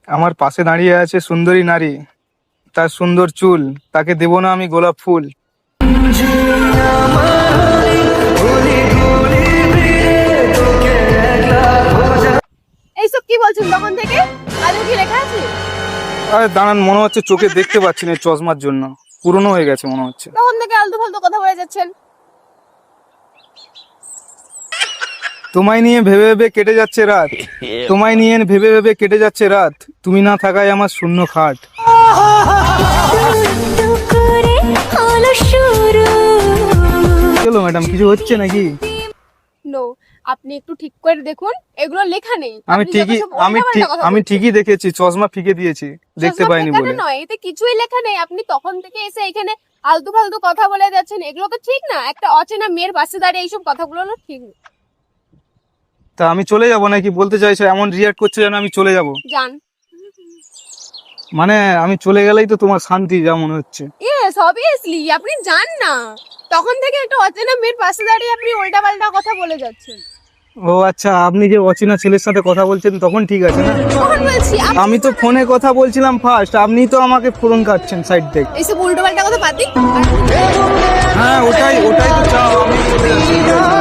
আমার পাশে দাঁড়িয়ে আছে সুন্দরী নারী, তার সুন্দর চুল, তাকে দেব না আমি গোলাপ ফুল। এইসব কি বলছেন তখন থেকে? আজও কি লেখা আছে? আরে দাঁড়ান, মনে হচ্ছে চোখে দেখতে পাচ্ছি না চশমার জন্য, পুরনো হয়ে গেছে মনে হচ্ছে। তখন থেকে আলতু ফালতু কথা বলে যাচ্ছেন। তোমায় নিয়ে ভেবে ভেবে কেটে যাচ্ছে রাত, তোমায় নিয়ে ভেবে ভেবে কেটে যাচ্ছে রাত, তুমি না থাকায় আমার শূন্য খাট। চলো ম্যাডাম, কিছু হচ্ছে নাকি? নো, আপনি একটু ঠিক করে দেখুন, এগুলো লেখা নেই। আমি আপনি ঠিকই যত সব উল্টাপাল্টা কথা আমি বলছেন। ঠিকই দেখেছি, চশমা ফিকে দিয়েছি, দেখতে চশমা পাইনি লেখাটা বলে। নয়, এতে কিছুই লেখা নেই। আপনি তখন থেকে এসে এখানে আলতু ফালতু কথা বলে যাচ্ছেন, এগুলো তো ঠিক না। একটা অচেনা মেয়ের পাশে দাঁড়িয়ে এইসব কথাগুলো না ঠিক না। তা আমি চলে যাব নাকি বলতে চাইছো? এমন রিয়াক্ট করছে যেন আমি চলে যাব। যান। মানে আমি চলে গেলেই তো তোমার শান্তি, যা মনে হচ্ছে। ইয়েস, অবভিয়াসলি আপনি যান না। তখন থেকে একটা অচেনা মেয়ের পাশে দাঁড়িয়ে আপনি উল্টাপাল্টা কথা বলে যাচ্ছেন। ও আচ্ছা, আপনি যে অচেনা ছেলের সাথে কথা বলছেন তখন ঠিক আছে না? তখন বলছি আমি তো ফোনে কথা বলছিলাম ফার্স্ট, আপনি তো আমাকে ফোন কাটছেন সাইড থেকে। এইসব উল্টোপাল্টা কথা বাদ দিন। হ্যাঁ, ওটাই তো চাও, আমি চলে যাচ্ছি।